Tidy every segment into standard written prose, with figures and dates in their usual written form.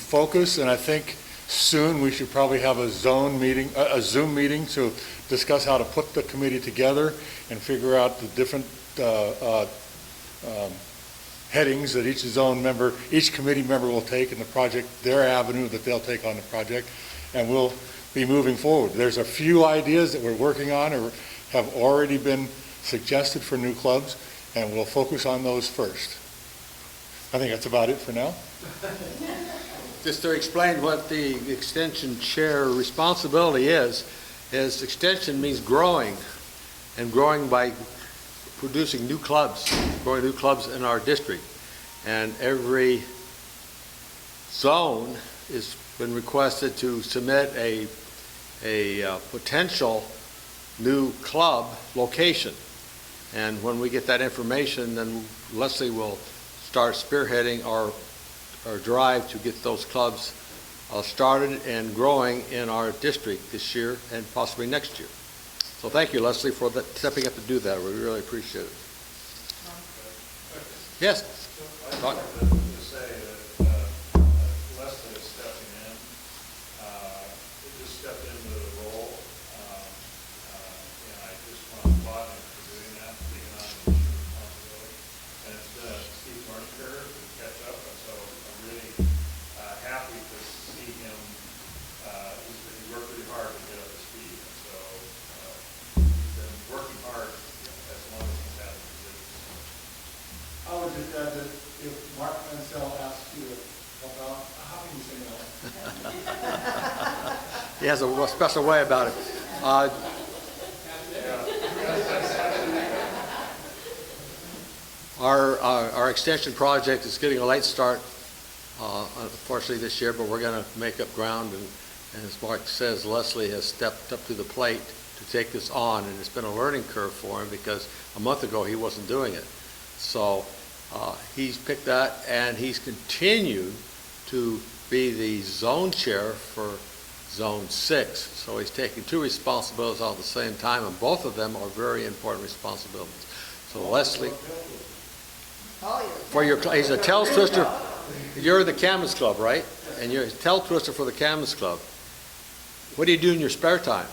focus, and I think soon we should probably have a Zoom meeting to discuss how to put the committee together and figure out the different headings that each committee member will take in the project, their avenue that they'll take on the project, and we'll be moving forward. There's a few ideas that we're working on or have already been suggested for new clubs, and we'll focus on those first. I think that's about it for now. Just to explain what the extension chair responsibility is extension means growing, and growing by producing new clubs, growing new clubs in our district. And every zone has been requested to submit a potential new club location. And when we get that information, then Leslie will start spearheading our drive to get those clubs started and growing in our district this year and possibly next year. So thank you, Leslie, for stepping up to do that. We really appreciate it. Yes? I'd like to say that Leslie is stepping in. He just stepped into the role. And I just want to applaud him for doing that, taking on the responsibility. And it's Steve Marshker to catch up. And so I'm really happy to see him. He worked really hard to get up to speed. And so he's been working hard as long as he's had the position. I would just add that if Mark Mansell asks you to help out, how can you say no? He has a special way about it. Our extension project is getting a late start, unfortunately, this year, but we're going to make up ground. And as Mark says, Leslie has stepped up to the plate to take this on, and it's been a learning curve for him because a month ago he wasn't doing it. So he's picked that, and he's continued to be the zone chair for Zone 6. So he's taking two responsibilities all at the same time, and both of them are very important responsibilities. So Leslie, for your, he's a tail twister. You're the Camas Club, right? And you're a tail twister for the Camas Club. What do you do in your spare time?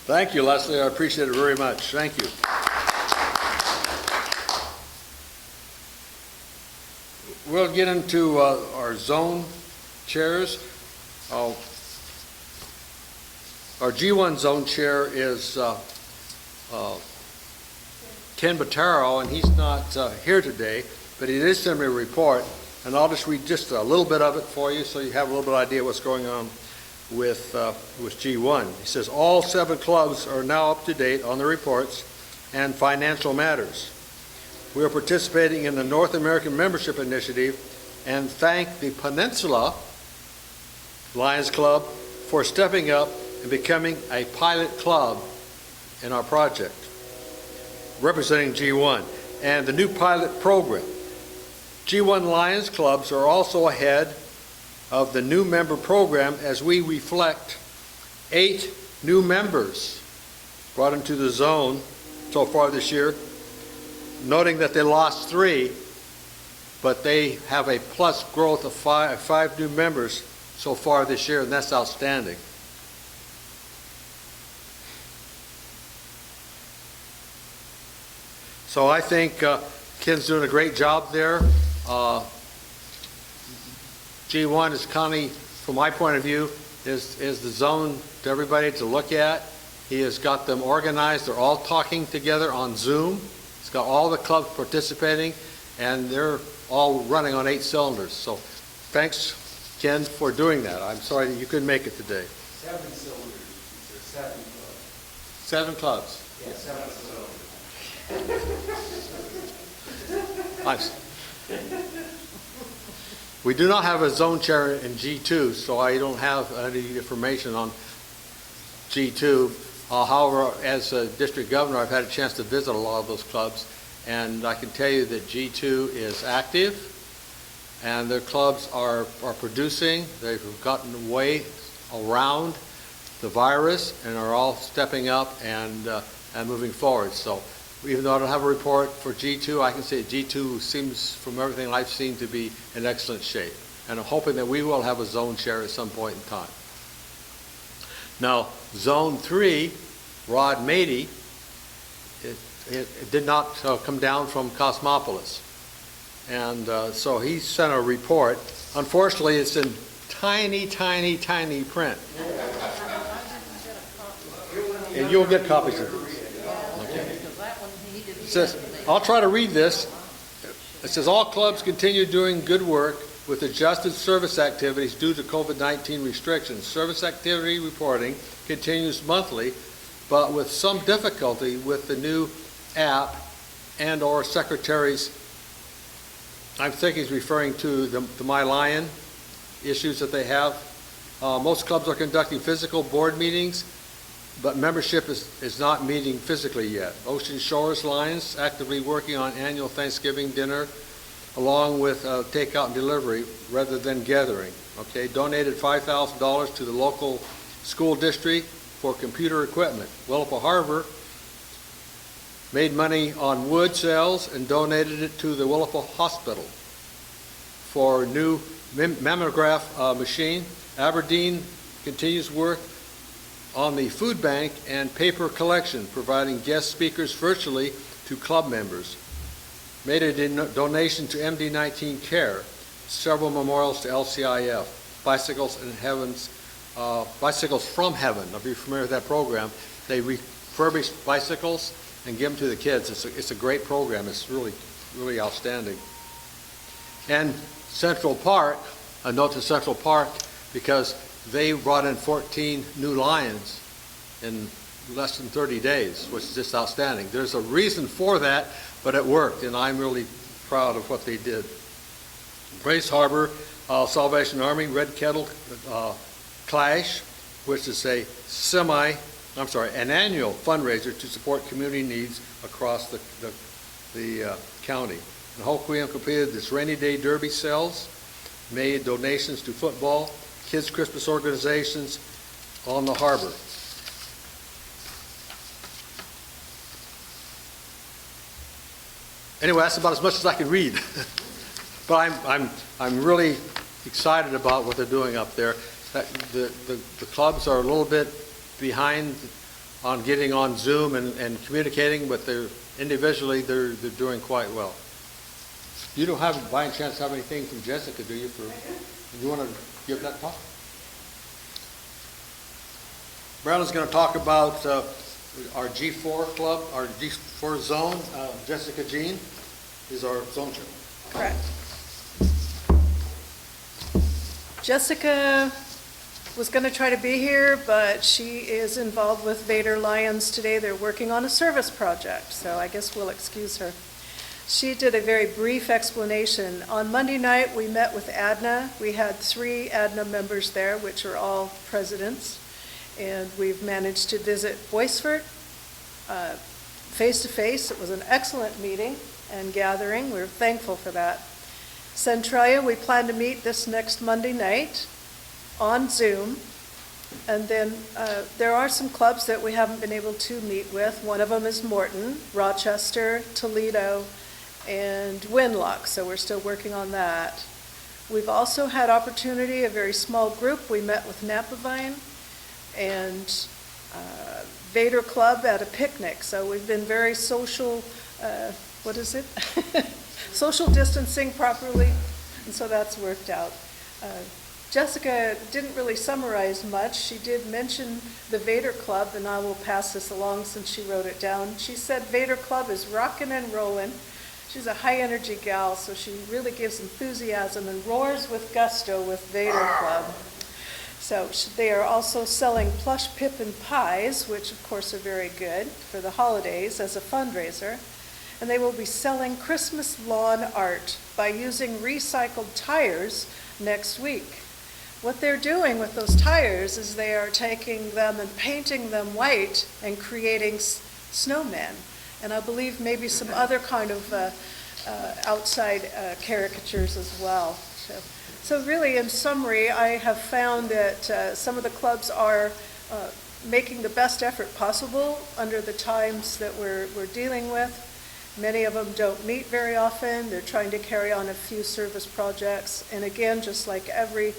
Thank you, Leslie. I appreciate it very much. Thank you. We'll get into our zone chairs. Our G1 zone chair is Ken Bottaro, and he's not here today, but he did send me a report, and I'll just read just a little bit of it for you so you have a little bit of idea what's going on with G1. He says all 7 clubs are now up to date on the reports and financial matters. We are participating in the North American Membership Initiative and thank the Peninsula Lions Club for stepping up and becoming a pilot club in our project, representing G1 and the new pilot program. G1 Lions clubs are also ahead of the new member program as we reflect 8 new members brought into the zone so far this year, noting that they lost 3, but they have a plus growth of 5 new members so far this year, and that's outstanding. So I think Ken's doing a great job there. G1 is kind of, from my point of view, is the zone to everybody to look at. He has got them organized. They're all talking together on Zoom. He's got all the clubs participating, and they're all running on 8 cylinders. So thanks, Ken, for doing that. I'm sorry that you couldn't make it today. 7 cylinders. There's 7 clubs. 7 clubs. Yeah, 7 cylinders. Nice. We do not have a zone chair in G2, so I don't have any information on G2. However, as a district governor, I've had a chance to visit a lot of those clubs, and I can tell you that G2 is active, and their clubs are producing. They've gotten way around the virus and are all stepping up and moving forward. So Even though I don't have a report for G2, I can say G2 seems, from everything I've seen, to be in excellent shape. And I'm hoping that we will have a zone chair at some point in time. Now, Zone 3, Rod Mady, it did not come down from Cosmopolis. And so he sent a report. Unfortunately, it's in tiny, tiny, tiny print. And you'll get copies of these. Okay. It says, I'll try to read this. It says, all clubs continue doing good work with adjusted service activities due to COVID-19 restrictions. Service activity reporting continues monthly, but with some difficulty with the new app and or secretaries. I think he's referring to the My Lion issues that they have. Most clubs are conducting physical board meetings, but membership is not meeting physically yet. Ocean Shores Lions actively working on annual Thanksgiving dinner along with takeout and delivery rather than gathering. Okay, donated $5,000 to the local school district for computer equipment. Willapa Harbor made money on wood sales and donated it to the Willapa Hospital for new mammograph machine. Aberdeen continues work on the food bank and paper collection, providing guest speakers virtually to club members. Made a donation to MD-19 Care, several memorials to LCIF, Bicycles from Heaven. If you're familiar with that program, they refurbish bicycles and give them to the kids. It's a great program. It's really, really outstanding. And Central Park, a note to Central Park, because they brought in 14 new lions in less than 30 days, which is just outstanding. There's a reason for that, but it worked, and I'm really proud of what they did. Grace Harbor, Salvation Army, Red Kettle Clash, which is an annual fundraiser to support community needs across the county. And Hoquiam completed this rainy day derby sales, made donations to football, kids' Christmas organizations on the harbor. Anyway, that's about as much as I can read. But I'm really excited about what they're doing up there. The clubs are a little bit behind on getting on Zoom and communicating, but individually they're doing quite well. You don't have, by any chance, have anything from Jessica, do you? You want to give that talk? Brandon's going to talk about our G4 club, our G4 zone. Jessica Jean is our zone chair. Correct. Jessica was going to try to be here, but she is involved with Vader Lions today. They're working on a service project, so I guess we'll excuse her. She did a very brief explanation. On Monday night, we met with ADNA. We had 3 ADNA members there, which are all presidents. And we've managed to visit Boisfort face-to-face. It was an excellent meeting and gathering. We're thankful for that. Centralia, we plan to meet this next Monday night on Zoom. And then there are some clubs that we haven't been able to meet with. One of them is Morton, Rochester, Toledo, and Winlock, so we're still working on that. We've also had opportunity, a very small group. We met with Napavine and Vader Club at a picnic, so we've been very social, social distancing properly, and so that's worked out. Jessica didn't really summarize much. She did mention the Vader Club, and I will pass this along since she wrote it down. She said Vader Club is rocking and rolling. She's a high-energy gal, so she really gives enthusiasm and roars with gusto with Vader Club. So they are also selling plush pippin pies, which of course are very good for the holidays as a fundraiser. And they will be selling Christmas lawn art by using recycled tires next week. What they're doing with those tires is they are taking them and painting them white and creating snowmen. And I believe maybe some other kind of outside caricatures as well. So really, in summary, I have found that some of the clubs are making the best effort possible under the times that we're dealing with. Many of them don't meet very often. They're trying to carry on a few service projects. And again, just like every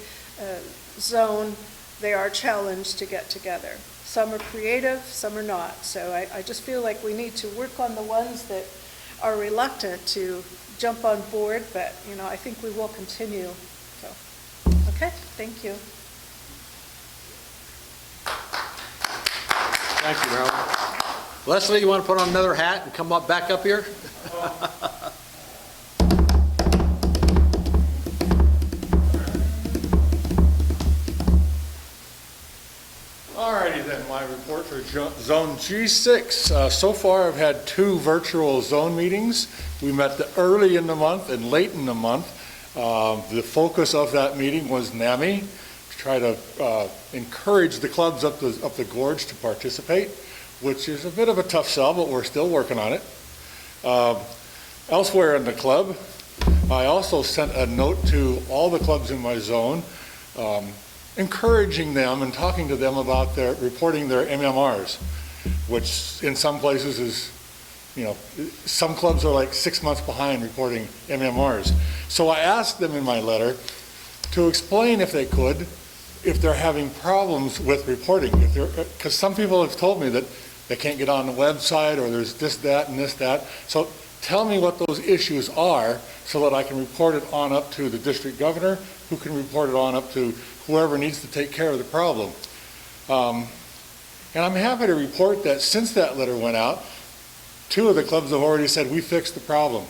zone, they are challenged to get together. Some are creative, some are not. So I just feel like we need to work on the ones that are reluctant to jump on board, but, you know, I think we will continue. So, okay, thank you. Thank you, Marilyn. Leslie, you want to put on another hat and come up back up here? Alrighty then, my report for Zone G6. So far, I've had 2 virtual zone meetings. We met early in the month and late in the month. The focus of that meeting was NAMI, to try to encourage the clubs up the gorge to participate, which is a bit of a tough sell, but we're still working on it. Elsewhere in the club, I also sent a note to all the clubs in my zone, encouraging them and talking to them about reporting their MMRs, which in some places is, you know, some clubs are like 6 months behind reporting MMRs. So I asked them in my letter to explain, if they could, if they're having problems with reporting. Because some people have told me that they can't get on the website, or there's this, that, and this, that. So tell me what those issues are so that I can report it on up to the district governor, who can report it on up to whoever needs to take care of the problem. And I'm happy to report that since that letter went out, 2 of the clubs have already said, we fixed the problem.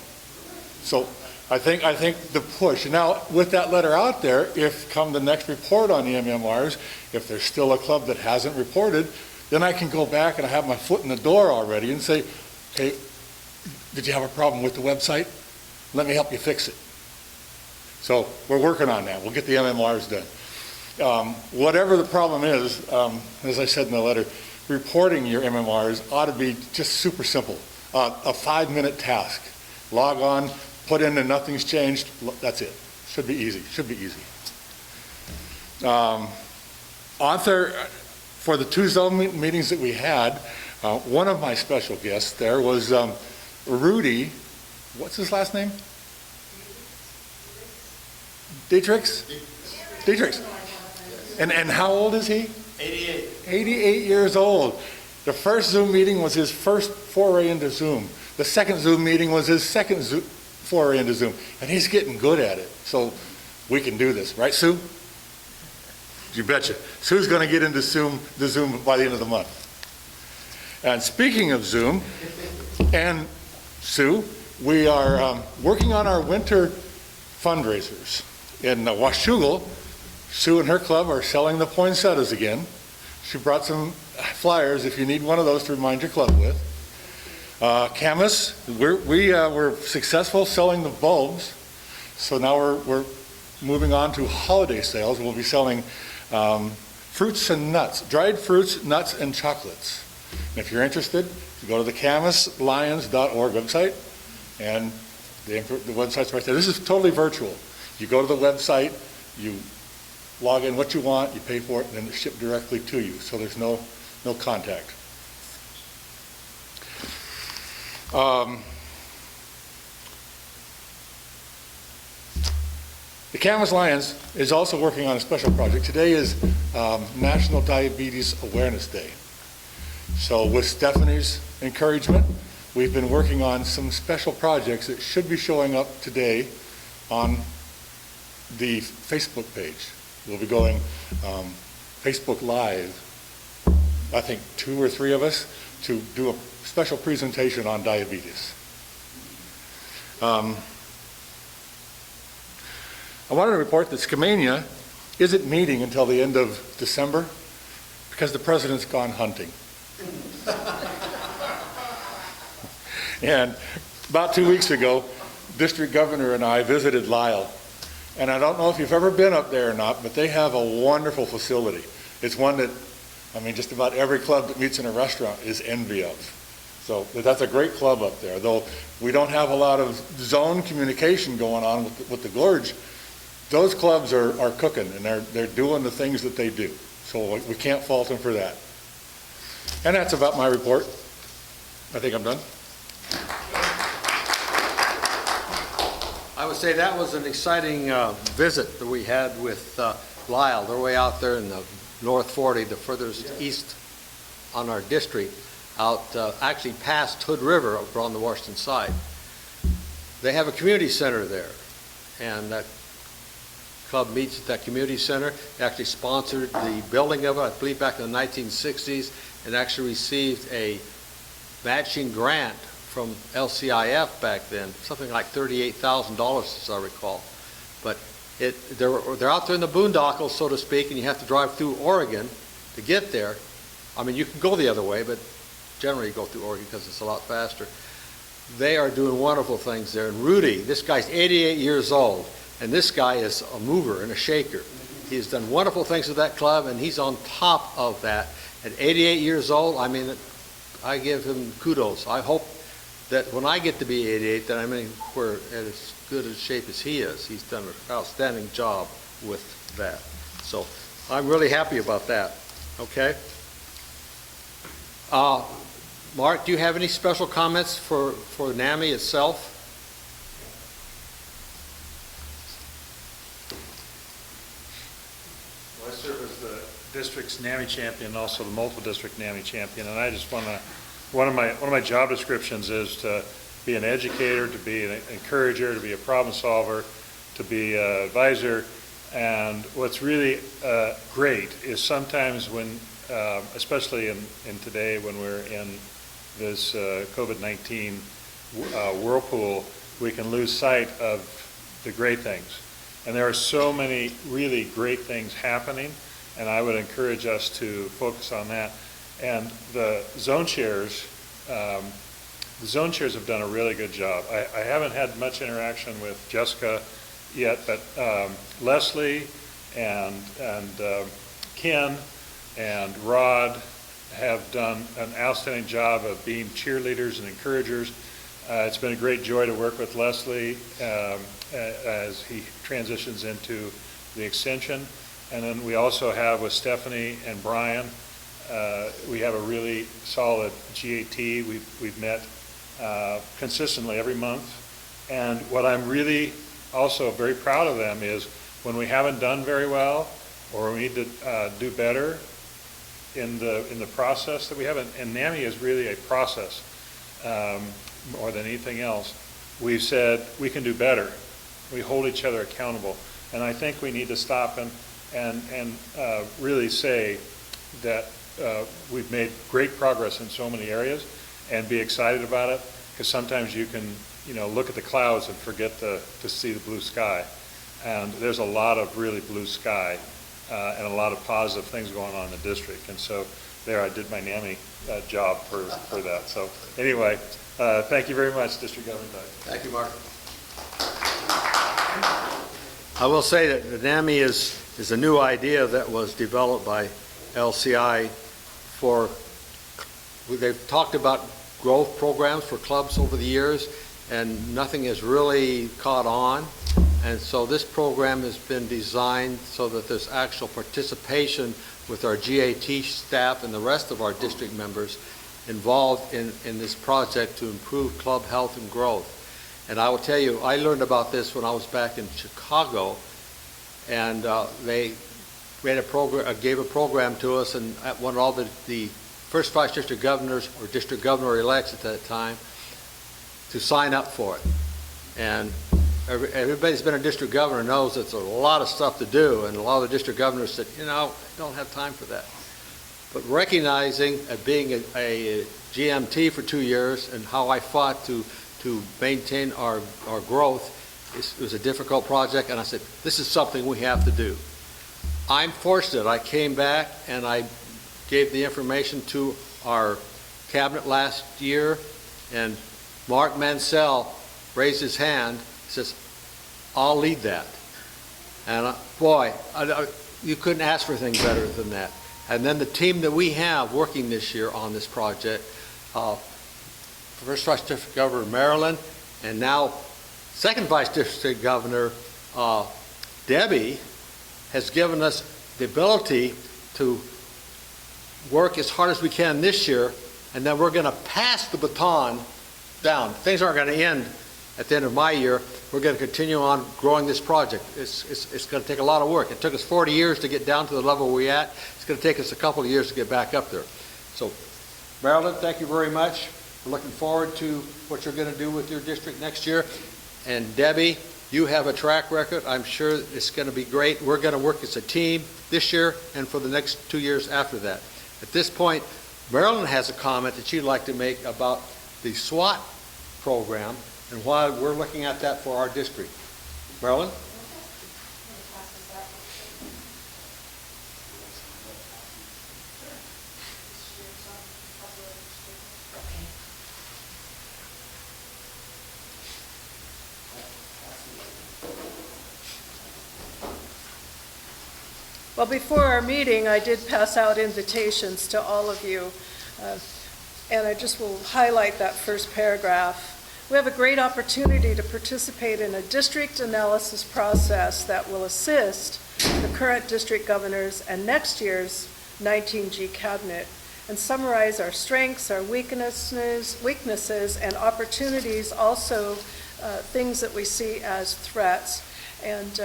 So I think the push. Now, with that letter out there, if come the next report on the MMRs, if there's still a club that hasn't reported, then I can go back and I have my foot in the door already and say, okay, did you have a problem with the website? Let me help you fix it. So we're working on that. We'll get the MMRs done. Whatever the problem is, as I said in the letter, reporting your MMRs ought to be just super simple. A 5-minute task. Log on, put in that nothing's changed. That's it. Should be easy. Should be easy. For the 2 zone meetings that we had, one of my special guests there was Rudy. What's his last name? Dietrichs? Dietrichs. And how old is he? 88. 88 years old. The first Zoom meeting was his first foray into Zoom. The second Zoom meeting was his second foray into Zoom. And he's getting good at it. So we can do this. Right, Sue? You betcha. Sue's going to get into the Zoom by the end of the month. And speaking of Zoom and Sue, we are working on our winter fundraisers. In Washougal, Sue and her club are selling the poinsettias again. She brought some flyers if you need one of those to remind your club with. Camas, we were successful selling the bulbs, so now we're moving on to holiday sales. We'll be selling fruits and nuts, dried fruits, nuts, and chocolates. And if you're interested, you go to the camuslions.org website, and the website's right there. This is totally virtual. You go to the website, you log in what you want, you pay for it, and then it's shipped directly to you. So there's no contact. The Camas Lions is also working on a special project. Today is National Diabetes Awareness Day. So with Stephanie's encouragement, we've been working on some special projects that should be showing up today on the Facebook page. We'll be going Facebook Live, I think 2 or 3 of us, to do a special presentation on diabetes. I wanted to report that Skamania isn't meeting until the end of December because the president's gone hunting. And about 2 weeks ago, District Governor and I visited Lyle. And I don't know if you've ever been up there or not, but they have a wonderful facility. It's one that, I mean, just about every club that meets in a restaurant is envy of. So that's a great club up there. Though we don't have a lot of zone communication going on with the gorge, those clubs are cooking, and they're doing the things that they do. So we can't fault them for that. And that's about my report. I think I'm done. I would say that was an exciting visit that we had with Lyle. They're way out there in the North 40, the furthest east on our district, out actually past Hood River over on the Washington side. They have a community center there, and that club meets at that community center. They actually sponsored the building of it, I believe back in the 1960s, and actually received a matching grant from LCIF back then, something like $38,000 as I recall. But they're out there in the boondocks, so to speak, and you have to drive through Oregon to get there. I mean, you can go the other way, but generally you go through Oregon because it's a lot faster. They are doing wonderful things there. And Rudy, this guy's 88 years old, and this guy is a mover and a shaker. He's done wonderful things with that club, and he's on top of that. At 88 years old, I mean, I give him kudos. I hope that when I get to be 88, that I'm anywhere at as good a shape as he is. He's done an outstanding job with that. So I'm really happy about that. Okay? Mark, do you have any special comments for NAMI itself? Well, I serve as the district's NAMI champion, and also the multiple district NAMI champion, and I just want to, one of my job descriptions is to be an educator, to be an encourager, to be a problem solver, to be an advisor. And what's really great is sometimes when, especially in today when we're in this COVID-19 whirlpool, we can lose sight of the great things. And there are so many really great things happening, and I would encourage us to focus on that. And the zone chairs have done a really good job. I haven't had much interaction with Jessica yet, but Leslie and Ken and Rod have done an outstanding job of being cheerleaders and encouragers. It's been a great joy to work with Leslie as he transitions into the extension. And then we also have with Stephanie and Brian, we have a really solid GAT. We've met consistently every month. And what I'm really also very proud of them is when we haven't done very well or we need to do better in the process that we have, and NAMI is really a process more than anything else. We've said we can do better. We hold each other accountable. And I think we need to stop and really say that we've made great progress in so many areas and be excited about it, because sometimes you can look at the clouds and forget to see the blue sky. And there's a lot of really blue sky and a lot of positive things going on in the district. And so there I did my NAMI job for that. So anyway, thank you very much, District Governor Doug. Thank you, Mark. I will say that the NAMI is a new idea that was developed by LCI they've talked about growth programs for clubs over the years, and nothing has really caught on. And so this program has been designed so that there's actual participation with our GAT staff and the rest of our district members involved in this project to improve club health and growth. And I will tell you, I learned about this when I was back in Chicago, and they made a program, gave a program to us, and wanted all the first 5 district governors or district governor-elects at that time to sign up for it. And everybody that's been a district governor knows it's a lot of stuff to do, and a lot of the district governors said, I don't have time for that. But recognizing being a GMT for 2 years and how I fought to maintain our growth, it was a difficult project, and I said, this is something we have to do. I'm fortunate. I came back and I gave the information to our cabinet last year, and Mark Mansell raised his hand, says, I'll lead that. And boy, you couldn't ask for anything better than that. And then the team that we have working this year on this project, First Vice District Governor Maryland, and now Second Vice District Governor Debbie, has given us the ability to work as hard as we can this year, and then we're going to pass the baton down. Things aren't going to end at the end of my year. We're going to continue on growing this project. It's going to take a lot of work. It took us 40 years to get down to the level we're at. It's going to take us a couple of years to get back up there. So, Marilyn, thank you very much. We're looking forward to what you're going to do with your district next year. And Debbie, you have a track record. I'm sure it's going to be great. We're going to work as a team this year and for the next 2 years after that. At this point, Marilyn has a comment that she'd like to make about the SWAT program and why we're looking at that for our district. Marilyn? Well, before our meeting, I did pass out invitations to all of you, and I just will highlight that first paragraph. We have a great opportunity to participate in a district analysis process that will assist the current district governors and next year's 19G cabinet and summarize our strengths, our weaknesses, and opportunities, also things that we see as threats. And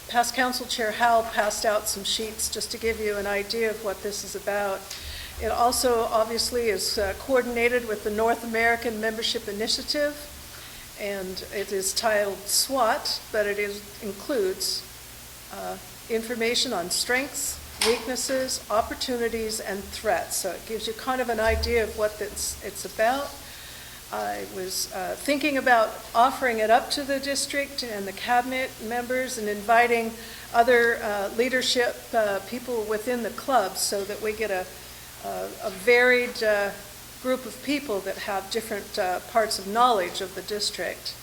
past Council Chair Howell passed out some sheets just to give you an idea of what this is about. It also obviously is coordinated with the North American Membership Initiative, and it is titled SWAT, but it includes information on strengths, weaknesses, opportunities, and threats. So it gives you kind of an idea of what it's about. I was thinking about offering it up to the district and the cabinet members and inviting other leadership people within the club so that we get a varied group of people that have different parts of knowledge of the district.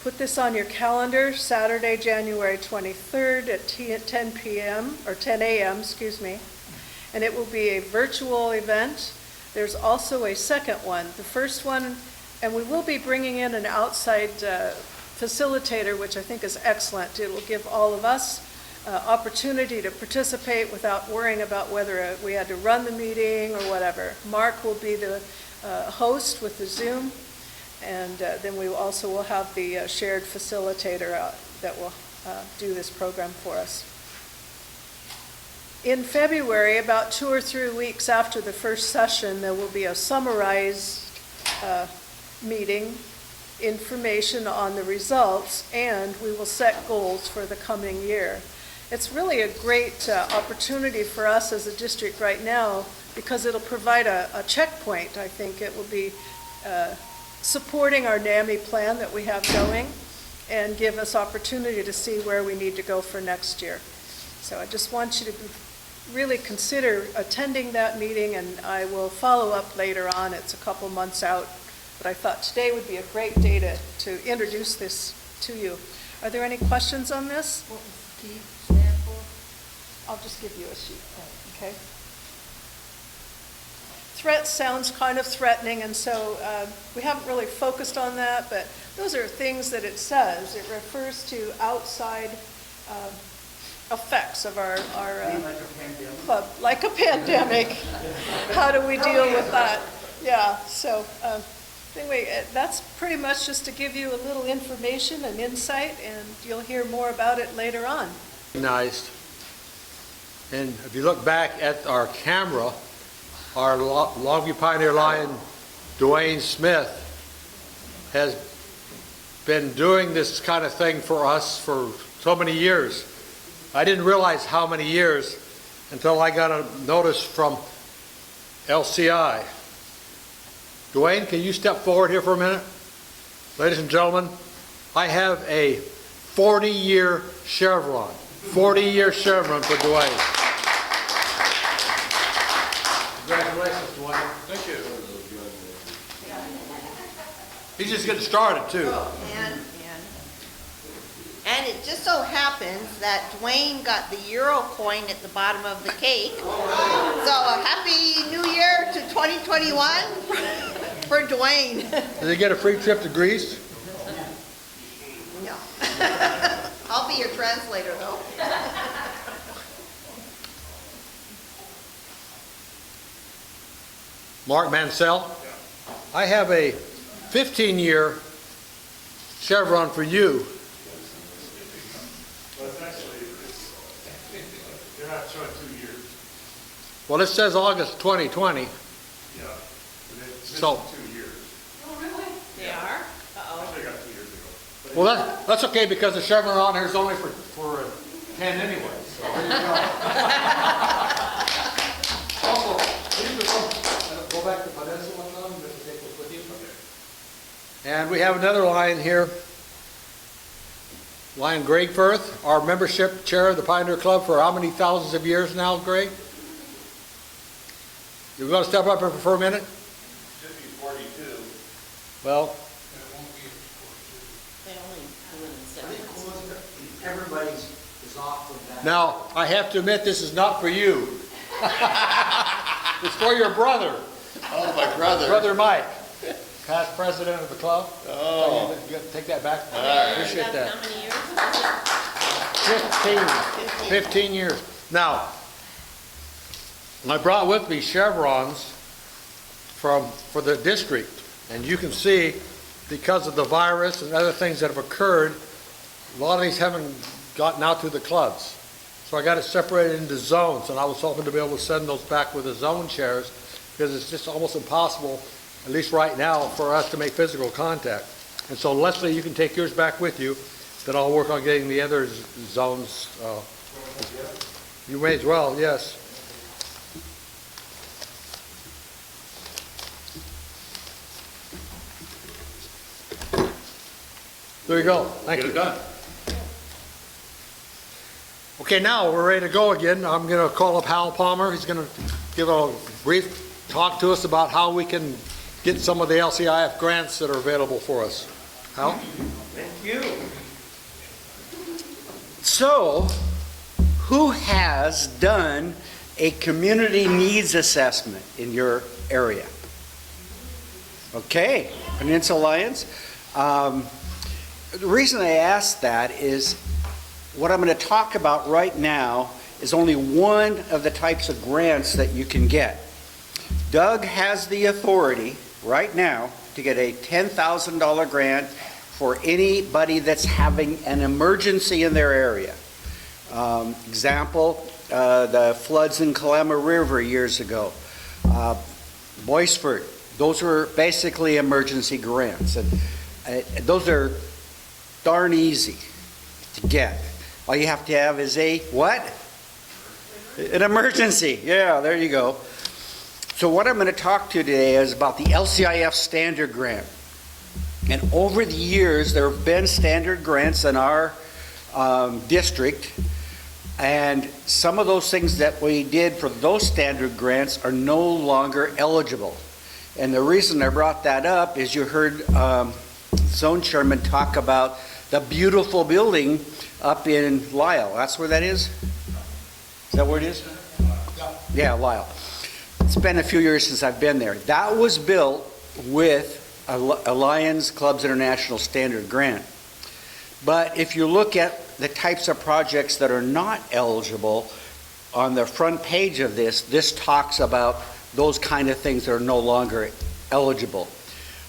Put this on your calendar, Saturday, January 23rd at 10 p.m. or 10 a.m., excuse me, and it will be a virtual event. There's also a second one. The first one, and we will be bringing in an outside facilitator, which I think is excellent. It will give all of us opportunity to participate without worrying about whether we had to run the meeting or whatever. Mark will be the host with the Zoom, and then we also will have the shared facilitator that will do this program for us. In February, about 2 or 3 weeks after the first session, there will be a summarized meeting, information on the results, and we will set goals for the coming year. It's really a great opportunity for us as a district right now because it'll provide a checkpoint. I think it will be supporting our NAMI plan that we have going and give us opportunity to see where we need to go for next year. So I just want you to really consider attending that meeting, and I will follow up later on. It's a couple months out, but I thought today would be a great day to introduce this to you. Are there any questions on this? What was T stand for? I'll just give you a sheet, okay? Threat sounds kind of threatening, and so we haven't really focused on that, but those are things that it says. It refers to outside effects of our club, like a pandemic. How do we deal with that? Yeah, so anyway, that's pretty much just to give you a little information and insight, and you'll hear more about it later on. Nice. And if you look back at our camera, our Longview Pioneer Lion, Dwayne Smith, has been doing this kind of thing for us for so many years. I didn't realize how many years until I got a notice from LCI. Dwayne, can you step forward here for a minute? Ladies and gentlemen, I have a 40-year chevron. 40-year chevron for Dwayne. Congratulations, Dwayne. Thank you. He's just getting started, too. And it just so happens that Dwayne got the euro coin at the bottom of the cake. So a happy new year to 2021 for Dwayne. Did he get a free trip to Greece? No. I'll be your translator, though. Mark Mansell. I have a 15-year chevron for you. Well, it's actually, they're not showing 2 years. Well, it says August 2020. Yeah. But it's So- missing 2 years. They are? Uh-oh. They got 2 years ago. But Well, that's okay because the chevron on here is only for 10 anyway. So there you go. Also, leave the room. Go back to Peninsula one time, just to take this with you. And we have another lion here. Lion Greg Firth, our membership chair of the Pioneer Club for how many thousands of years now, Greg? You're going to step up here for a minute? should be 42. Well, They only do it in 7. Everybody is off from that. now, I have to admit, this is not for you. It's for your brother, Oh, my brother. Brother Mike, past president of the club. Oh. You take that back. Appreciate that. How many years? 15 years. Now, I brought with me chevrons for the district, and you can see, because of the virus and other things that have occurred, a lot of these haven't gotten out to the clubs. So I got it separated into zones, and I was hoping to be able to send those back with the zone chairs, because it's just almost impossible, at least right now, for us to make physical contact. And so Leslie, you can take yours back with you, then I'll work on getting the other zones. You may as well, yes. There you go. Thank you. Get it done. Okay, now we're ready to go again. I'm going to call up Hal Palmer. He's going to give a brief talk to us about how we can get some of the LCIF grants that are available for us. Hal? Thank you. So, who has done a community needs assessment in your area? Okay, Peninsula Alliance. The reason I asked that is what I'm going to talk about right now is only one of the types of grants that you can get. Doug has the authority right now to get a $10,000 grant for anybody that's having an emergency in their area. Example, the floods in Kalama River years ago. Boisford, those were basically emergency grants. And those are darn easy to get. All you have to have is a what? An emergency. Yeah, there you go. So what I'm going to talk to today is about the LCIF standard grant. And over the years, there have been standard grants in our district. And some of those things that we did for those standard grants are no longer eligible. And the reason I brought that up is you heard Zone Chairman talk about the beautiful building up in Lyle. That's where that is? Is that where it is? Yeah, Lyle. It's been a few years since I've been there. That was built with a Lions Clubs International Standard Grant. But if you look at the types of projects that are not eligible, on the front page of this talks about those kind of things that are no longer eligible.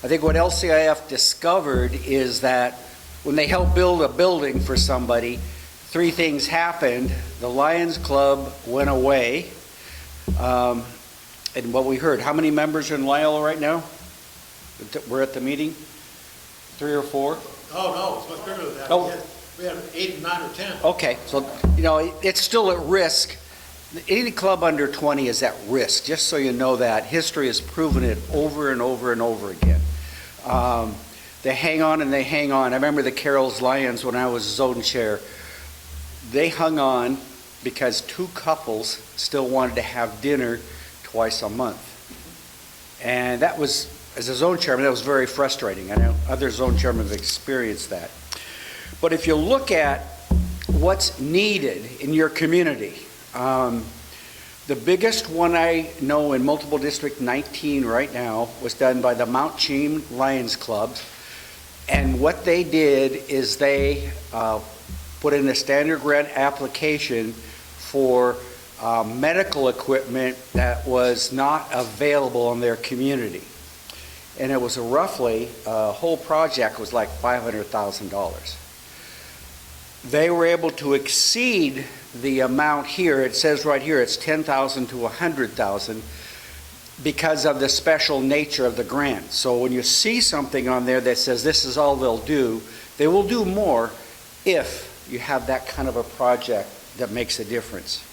I think what LCIF discovered is that when they help build a building for somebody, three things happened. The Lions Club went away. And what we heard, how many members are in Lyle right now? We're at the meeting? 3 or 4? Oh, no, it's much bigger than that. Oh. We had 8, 9, or 10. Okay, so, it's still at risk. Any club under 20 is at risk, just so you know that. History has proven it over and over and over again. They hang on and they hang on. I remember the Carroll's Lions when I was zone chair. They hung on because 2 couples still wanted to have dinner twice a month. And that was, as a zone chairman, that was very frustrating. I know other zone chairmen have experienced that. But if you look at what's needed in your community, the biggest one I know in multiple District 19 right now was done by the Mount Cheam Lions Club. And what they did is they put in a standard grant application for medical equipment that was not available in their community. And it was roughly, whole project was like $500,000. They were able to exceed the amount here. It says right here it's $10,000 to $100,000 because of the special nature of the grant. So when you see something on there that says this is all they'll do, they will do more if you have that kind of a project that makes a difference.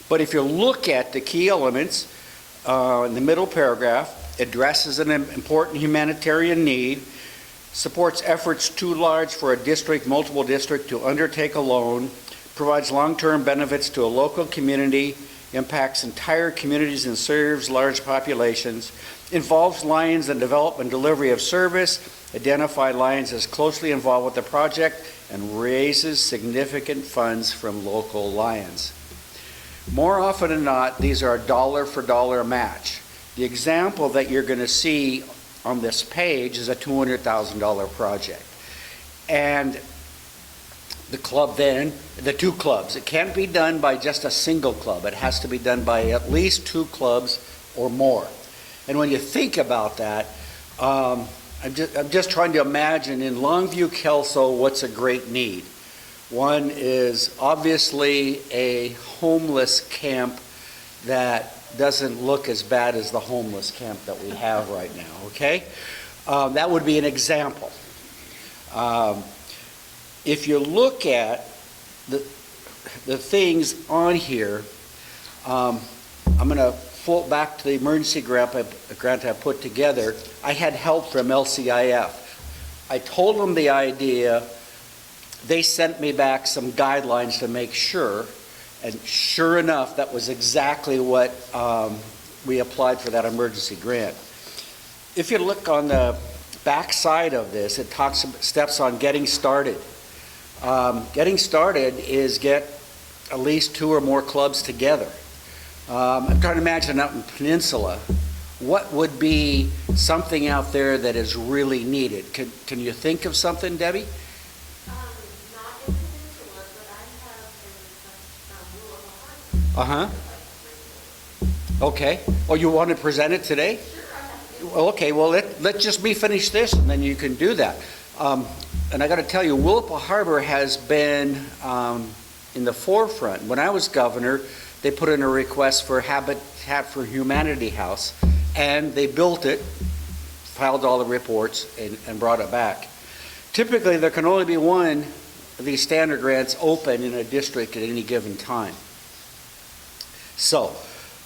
But if you look at the key elements in the middle paragraph, addresses an important humanitarian need, supports efforts too large for a district, multiple district to undertake alone, provides long-term benefits to a local community, impacts entire communities and serves large populations, involves Lions in development and delivery of service, identify Lions as closely involved with the project, and raises significant funds from local Lions. More often than not, these are a dollar for dollar match. The example that you're going to see on this page is a $200,000 project. And the club then, the two clubs, it can't be done by just a single club. It has to be done by at least two clubs or more. And when you think about that, I'm just trying to imagine in Longview, Kelso, what's a great need. One is obviously a homeless camp that doesn't look as bad as the homeless camp that we have right now, okay? That would be an example. If you look at the things on here, I'm going to float back to the emergency grant I put together. I had help from LCIF. I told them the idea. They sent me back some guidelines to make sure, and sure enough, that was exactly what we applied for that emergency grant. If you look on the back side of this, it talks about steps on getting started. Getting started is get at least two or more clubs together. I'm trying to imagine out in the peninsula, what would be something out there that is really needed? Can you think of something, Debbie? Not in the peninsula, but I have Uh-huh. Okay. Oh, you want to present it today? Well, okay, well, let's just be finished this, and then you can do that. And I got to tell you, Willapa Harbor has been in the forefront. When I was governor, they put in a request for Habitat for Humanity house, and they built it, filed all the reports, and brought it back. Typically, there can only be one of these standard grants open in a district at any given time. So,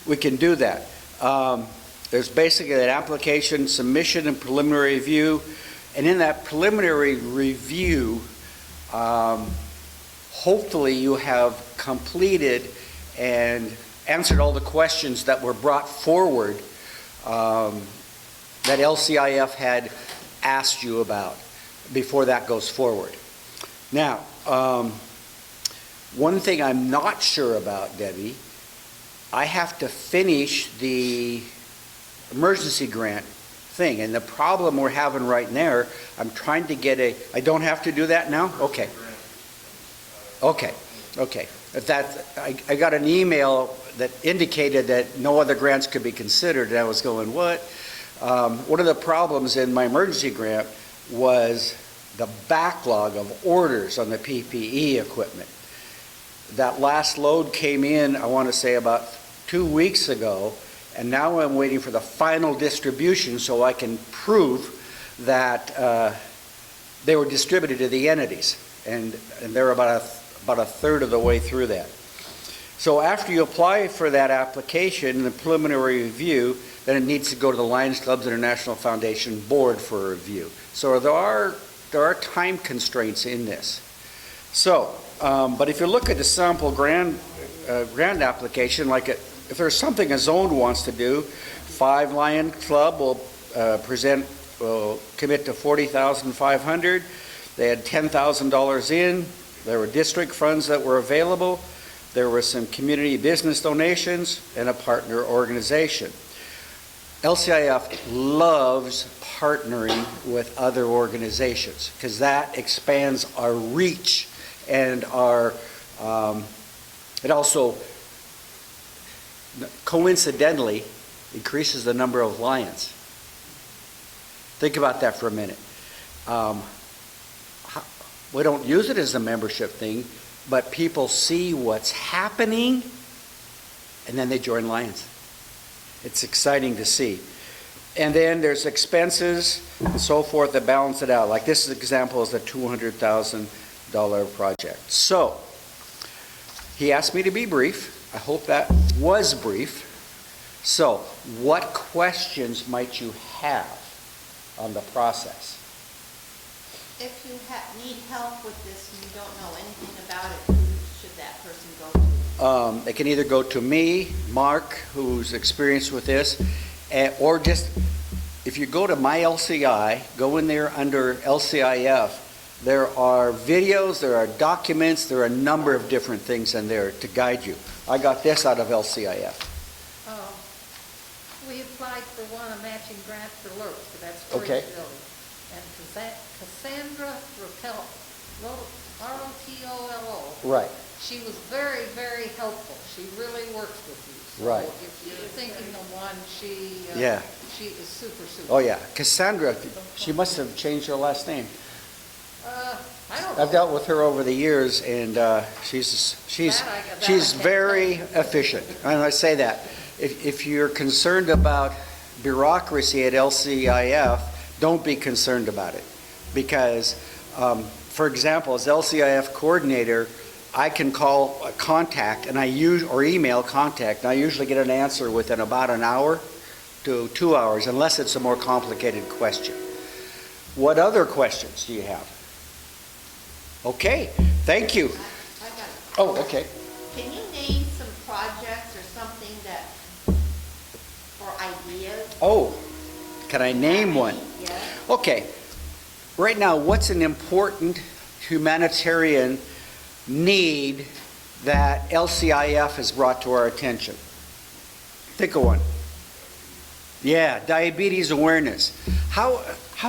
we can do that. There's basically an application, submission, and preliminary review. And in that preliminary review, hopefully you have completed and answered all the questions that were brought forward that LCIF had asked you about before that goes forward. Now, one thing I'm not sure about, Debbie, I have to finish the emergency grant thing, and the problem we're having right there, I'm trying to get I don't have to do that now? Okay. Okay. If I got an email that indicated that no other grants could be considered, and I was going, what? One of the problems in my emergency grant was the backlog of orders on the PPE equipment. That last load came in, I want to say about 2 weeks ago, and now I'm waiting for the final distribution so I can prove that they were distributed to the entities, and they're about a third of the way through that. So after you apply for that application, the preliminary review, then it needs to go to the Lions Clubs International Foundation Board for review. So there are time constraints in this. So, but if you look at the sample grant application, like if there's something a zone wants to do, 5 Lion Club will commit to $40,500. They had $10,000 in. There were district funds that were available. There were some community business donations and a partner organization. LCIF loves partnering with other organizations because that expands our reach and it also coincidentally increases the number of lions. Think about that for a minute. We don't use it as a membership thing, but people see what's happening, and then they join Lions. It's exciting to see. And then there's expenses and so forth that balance it out. Like this example is a $200,000 project. So, he asked me to be brief. I hope that was brief. So, what questions might you have on the process? If you need help with this and you don't know anything about it, who should that person go to? They can either go to me, Mark, who's experienced with this, or just, if you go to my LCI, go in there under LCIF, there are videos, there are documents, there are a number of different things in there to guide you. I got this out of LCIF. We applied for a matching grant for LERP, for that Okay. storage building. And Cassandra Rotolo, Right. she was very, very helpful. She really works with you. So Right. if you're thinking of one, she Yeah. she is super. Oh, yeah. Cassandra, she must have changed her last name. I don't know. I've dealt with her over the years, and she's That I can't very efficient. And I say that. If you're concerned about bureaucracy at LCIF, don't be concerned about it. Because, for example, as LCIF coordinator, I can call a contact or email contact, and I usually get an answer within about an hour to 2 hours, unless it's a more complicated question. What other questions do you have? Okay, thank you. I got it. Oh, okay. Can you name some projects or something that, or ideas? Oh, can I name one? Yes. Okay. Right now, what's an important humanitarian need that LCIF has brought to our attention? Think of one. Yeah, diabetes awareness. How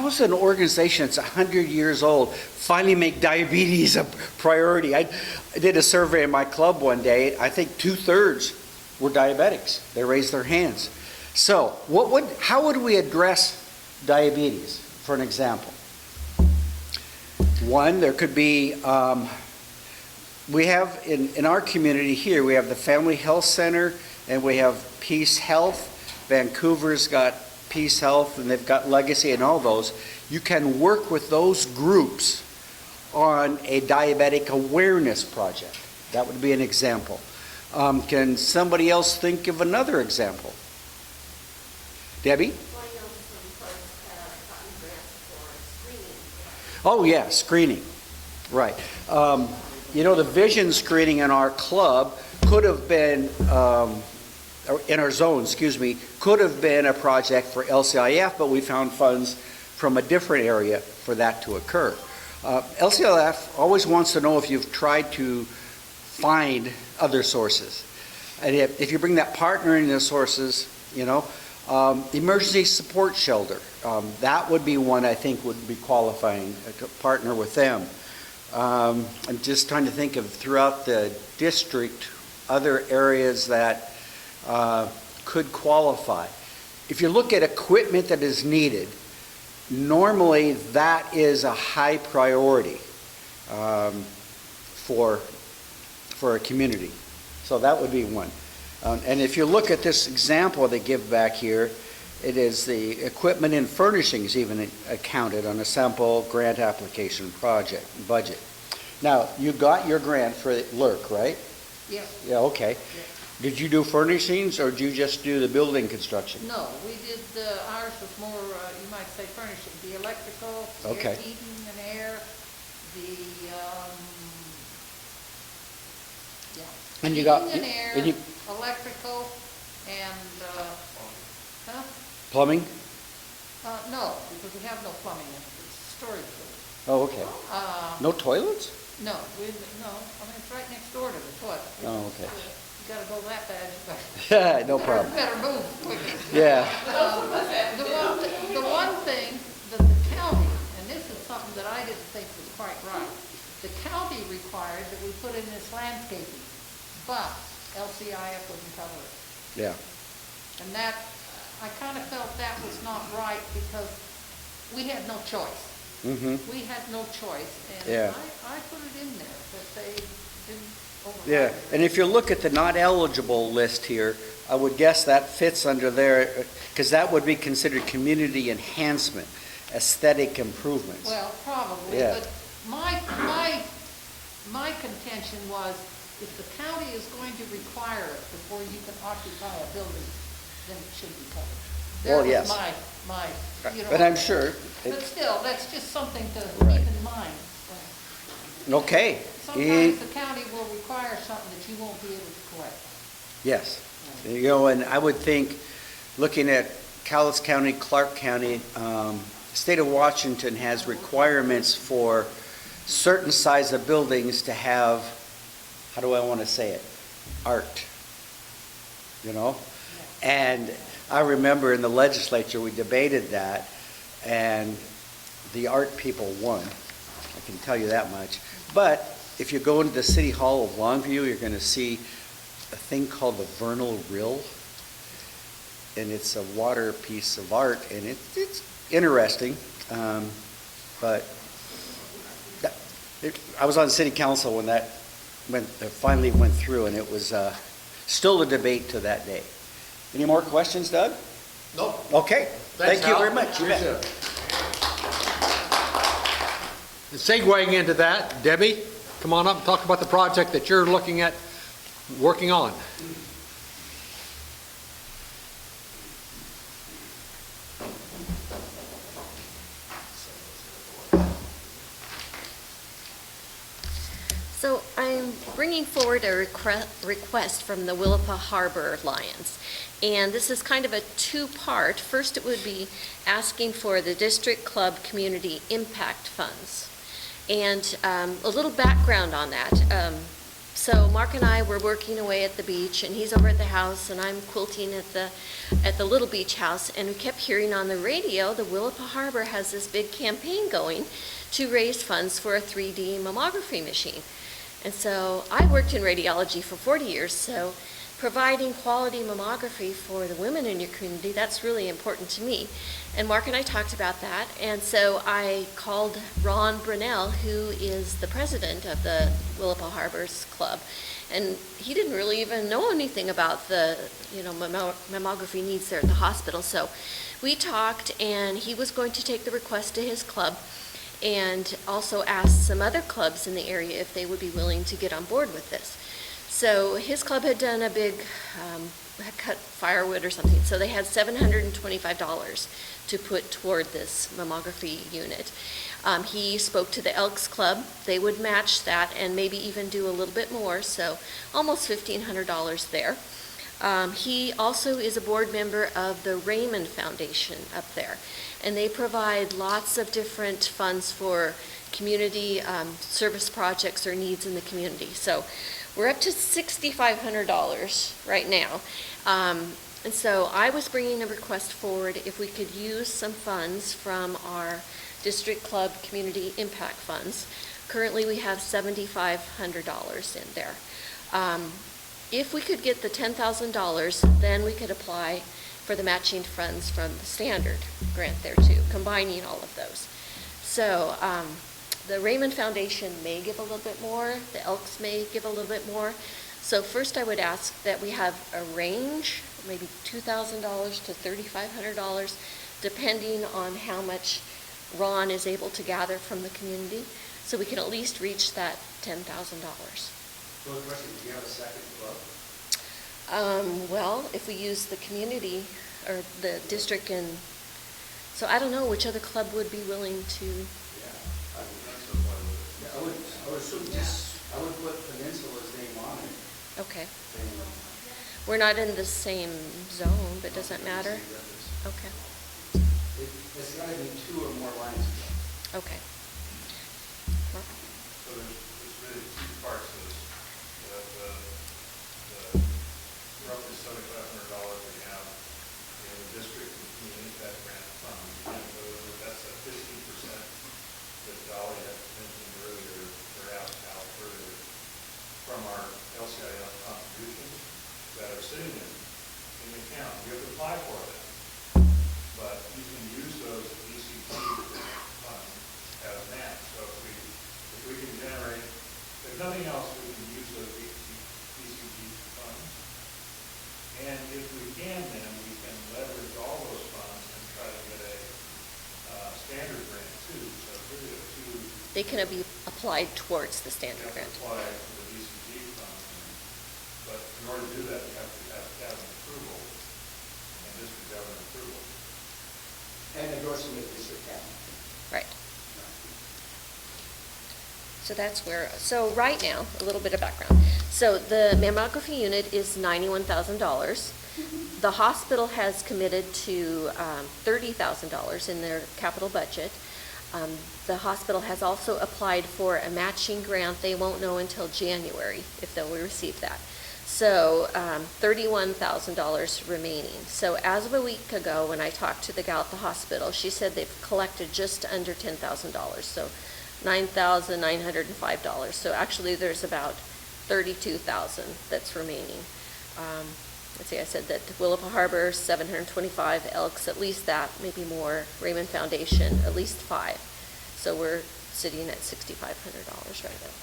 is an organization that's 100 years old finally make diabetes a priority? I did a survey in my club one day. I think 2/3 were diabetics. They raised their hands. So, how would we address diabetes, for an example? One, there could be, we have in our community here, we have the Family Health Center and we have Peace Health. Vancouver's got Peace Health and they've got Legacy and all those. You can work with those groups on a diabetic awareness project. That would be an example. Can somebody else think of another example? Debbie? Oh, yeah, screening. Right. The vision screening in our club could have been, in our zone, could have been a project for LCIF, but we found funds from a different area for that to occur. LCIF always wants to know if you've tried to find other sources. And if you bring that partner in the sources, emergency support shelter, that would be one I think would be qualifying to partner with them. I'm just trying to think of throughout the district other areas that could qualify. If you look at equipment that is needed, normally that is a high priority for a community. So that would be one. And if you look at this example they give back here, it is the equipment and furnishings even accounted on a sample grant application project budget. Now, you got your grant for LERC, right? Yeah. Yeah, okay. Yeah. Did you do furnishings or did you just do the building construction? No, we did, ours was more, you might say furnishing, the electrical, Okay. heating and air, the, And you got- heating and air, and you- electrical, and, Plumbing? no, because we have no plumbing, it's storage building. Oh, okay. No toilets? No, it's right next door to the toilet. Oh, okay. You gotta go that bad, you better. No problem. Better move quicker. Yeah. The one thing that the county, and this is something that I didn't think was quite right, the county required that we put in this landscaping, but LCIF wouldn't cover it. Yeah. And that, I kind of felt that was not right because we had no choice. Mm-hmm. We had no choice, and Yeah. I put it in there that they didn't override Yeah, it. and if you look at the not eligible list here, I would guess that fits under there, because that would be considered community enhancement, aesthetic improvements. Well, probably, Yeah. but my contention was, if the county is going to require it before you can occupy a building, then it should be covered. Well, There yes. was my, you know. But I'm sure, But still, that's just something to Right. keep in mind. okay. Sometimes the county will require something that you won't be able to correct. Yes. You know, and I would think, looking at Cowlitz County, Clark County, state of Washington has requirements for certain size of buildings to have, how do I want to say it? Art. You know? And I remember in the legislature, we debated that, and the art people won. I can tell you that much. But if you go into the City Hall of Longview, you're going to see a thing called the Vernal Rill, and it's a water piece of art, and it's interesting. But I was on City Council when that finally went through, and it was still a debate to that day. Any more questions, Doug? No. Okay. Thanks, Thank you Hal. very much. You bet. Appreciate it. And segueing into that, Debbie, come on up and talk about the project that you're looking at working on. So I'm bringing forward a request from the Willapa Harbor Lions. And this is kind of a two-part. First, it would be asking for the District Club Community Impact Funds. And a little background on that. So Mark and I were working away at the beach, and he's over at the house, and I'm quilting at the little beach house, and we kept hearing on the radio the Willapa Harbor has this big campaign going to raise funds for a 3D mammography machine. And so I worked in radiology for 40 years, so providing quality mammography for the women in your community, that's really important to me. And Mark and I talked about that, and so I called Ron Brunell, who is the president of the Willapa Harbors Club, and he didn't really even know anything about the, mammography needs there at the hospital. So we talked, and he was going to take the request to his club and also ask some other clubs in the area if they would be willing to get on board with this. So his club had done a big had cut firewood or something, so they had $725 to put toward this mammography unit. He spoke to the Elks Club. They would match that and maybe even do a little bit more, so almost $1,500 there. He also is a board member of the Raymond Foundation up there, and they provide lots of different funds for community service projects or needs in the community. So we're up to $6,500 right now. And so I was bringing a request forward if we could use some funds from our District Club Community Impact Funds. Currently we have $7,500 in there. If we could get the $10,000, then we could apply for the matching funds from the standard grant there too, combining all of those. So the Raymond Foundation may give a little bit more, the Elks may give a little bit more. So first I would ask that we have a range, maybe $2,000 to $3,500, depending on how much Ron is able to gather from the community, so we can at least reach that $10,000. So the question, do you have a second club? Well, if we use the community or the district, and so I don't know which other club would be willing to. I would assume I would put Peninsula's name on it. Okay. We're not in the same zone, but does that matter? Okay. It's got to be 2 or more lines. Okay. So there's really two parts to this. The roughly $7,500 we have in the district and community impact grant fund. And that's a 15% that Dolly had mentioned earlier, or asked Al earlier, from our LCI contributions that are sitting in they can be applied towards the You standard have to grant. apply for the DCG funds, but in order to do that, you have to have cabinet approval and district government approval. And endorsement of district cabinet. Right. So that's where, so right now, a little bit of background. So the mammography unit is $91,000. The hospital has committed to $30,000 in their capital budget. The hospital has also applied for a matching grant. They won't know until January if they'll receive that. So $31,000 remaining. So as of a week ago, when I talked to the gal at the hospital, she said they've collected just under $10,000. So $9,905. So actually, there's about $32,000 that's remaining. Let's see, I said that Willapa Harbor, 725, Elks, at least that, maybe more. Raymond Foundation, at least 5. So we're sitting at $6,500 right now.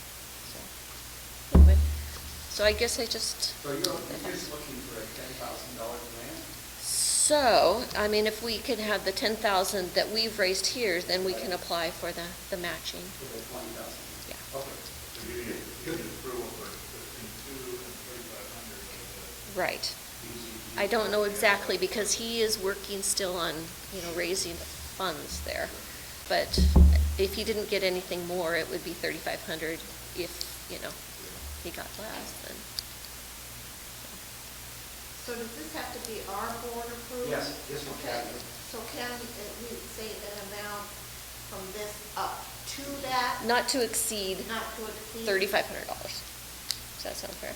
So anyway, so I guess I just. So you're just looking for a $10,000 grant? So, I mean, if we can have the 10,000 that we've raised here, then we can apply for the matching. For the 20,000? Yeah. Okay. So you need approval for between 2 and 3,500 of the Right. DCG. I don't know exactly because he is working still on, raising funds there. But if he didn't get anything more, it would be 3,500 if, he got less, then. So does this have to be our board approved? Yes, district Okay. cabinet. So can we say an amount from this up to that, Not to exceed not to exceed? $3,500. Does that sound fair?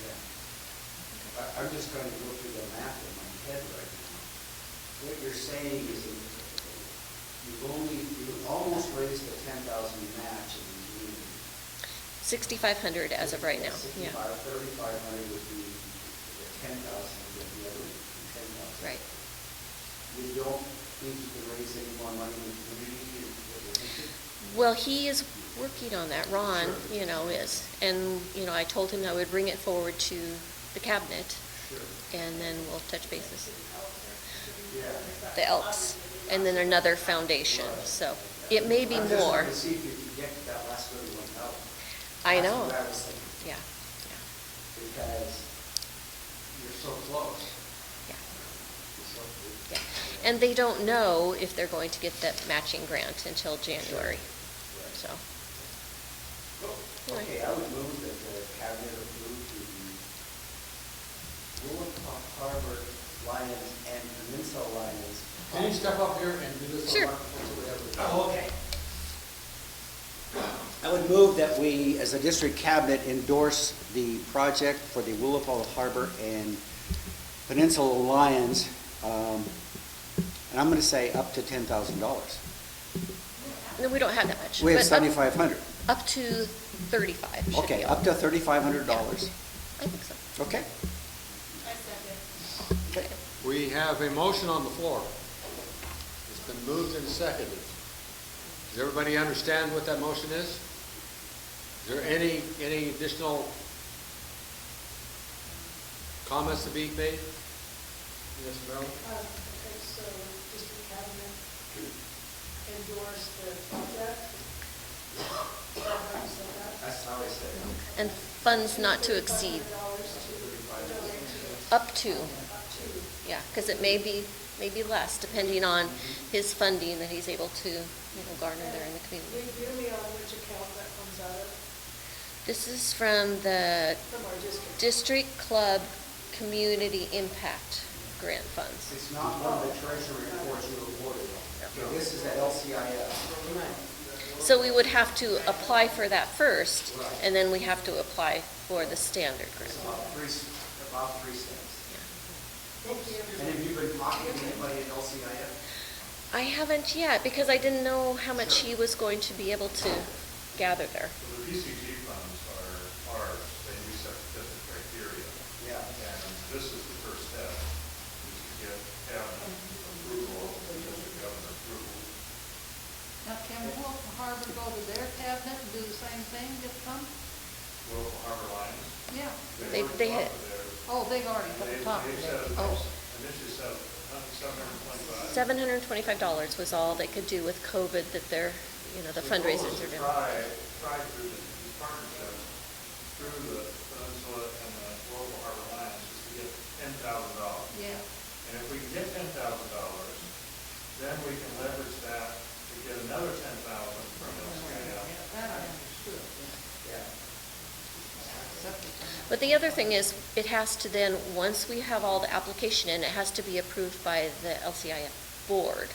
I'm just trying to go through the math in my head right now. What you're saying is that you almost raised the 10,000 match in the community. 6,500 as of right now, yeah. 3,500 would be the 10,000, and the other would be 10,000. Right. You don't think you can raise any more money in the community that we're thinking? Well, he is working on that. Ron, Sure. is. And, I told him I would bring it forward to the cabinet, Sure. and then we'll touch bases. Yeah. The Elks, and then another foundation. So it may be I'm just more. trying to see if you can get to that last 31,000. I know. That's what I was thinking, Yeah, because you're so close. yeah, You're so close. yeah. And they don't know if they're going to get that matching grant until January. So, anyway. Okay, I would move that the cabinet approve the Willapa Harbor Lions and Peninsula Lions. Can you step up here and do this? Sure. Oh, okay. I would move that we, as a district cabinet, endorse the project for the Willapa Harbor and Peninsula Lions, and I'm going to say up to $10,000. No, we don't have that much. We have but up- $7,500. Up to 35 should Okay, be up all. to $3,500. I think so. Okay? Okay. We have a motion on the floor. It's been moved and seconded. Does everybody understand what that motion is? Is there any additional comments to be made? Yes, Marilyn? Okay, so district cabinet endorse the project. That's how I said it. And funds not to exceed, up to, yeah, because it may be less, depending on his funding that he's able to, garner there in the community. Review me on which account that comes out of, This is from the from our district. District Club Community Impact Grant Funds. It's not one of the treasury reports you reported. Okay, this is at LCIS. So we would have to apply for that first, and then we have to apply for the standard grant. It's about three steps. Thank you. And have you been talking to anybody at LCIS? I haven't yet, because I didn't know how much he was going to be able to gather there. So the DCG funds are ours, they do set the criteria. Yeah. And this is the first step, is to get cabinet approval, district government approval. Now, can Willapa Harbor go to their cabinet and do the same thing, get some? Willapa Harbor Lions. Yeah. They already had- talked to theirs. Oh, they've already put the top of They've it. said, Oh, initially said $725. $725 was all they could do with COVID that they're the fundraisers are doing. Try through these partnerships, through the Peninsula and the local harbor lands, just to get $10,000. Yeah. And if we can get $10,000, then we can leverage that to get another $10,000 from LCIF. That I understood, yeah. But the other thing is, it has to then, once we have all the application in, it has to be approved by the LCIF board.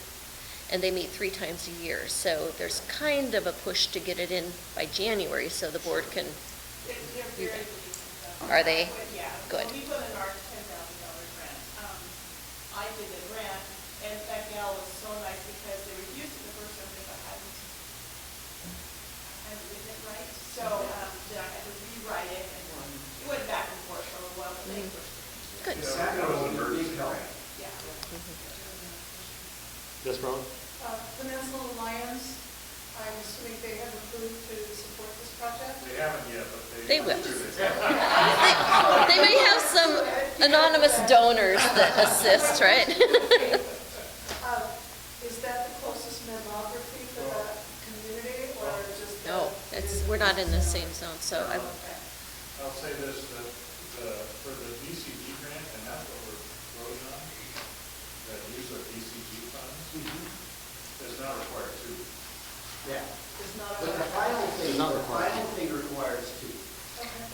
And they meet 3 times a year, so there's kind of a push to get it in by January so the board can, They're very reasonable. Are they? Yeah. Good. We put in our $10,000 grant. I did a grant, and that gal was so nice because they refused it the first time because I hadn't written it right. So then I had to rewrite it, and it went back and forth for a little while, but they pushed it. good. That was a big help. Yeah. Yes, Ron? Peninsula Lions, I'm assuming they have approved to support this project? They haven't yet, but They will. They They may have some anonymous donors that assist, right? Is that the closest mammography for the community, or just? No, we're not in the same zone, so I'm, I'll say this, that for the DCG grant, and that's what we're voting on, the use of DCG funds, does not require 2. Yeah. Is not But the a- final thing, Does not the require. final thing requires 2.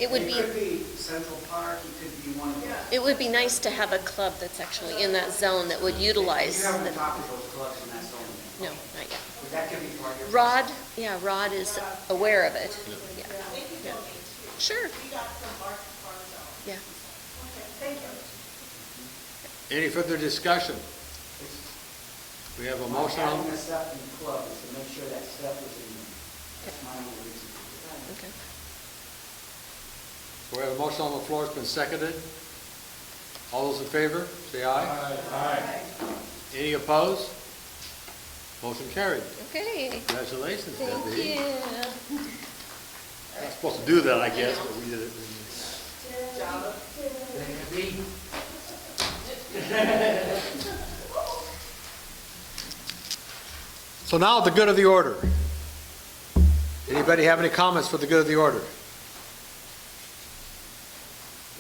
it would It be, could be Central Park, it could be one of those. Yeah. it would be nice to have a club that's actually in that zone that would utilize You haven't the, talked to those clubs in that zone yet? no, not yet. But that could be part of your. Rod, yeah, Rod is aware of it. Yeah. They can donate too. Sure, We got from our zone. yeah. Okay, thank you. Any further discussion? It's- We have a motion on, Having a step in the club is to make sure that step is in there. That's my only reason. Okay. we have a motion on the floor, it's been seconded. All those in favor, say aye. Aye. Any opposed? Motion carried. Okay, Congratulations, thank Debbie. you. Not supposed to do that, I guess, but we did it. So now, the good of the order. Anybody have any comments for the good of the order?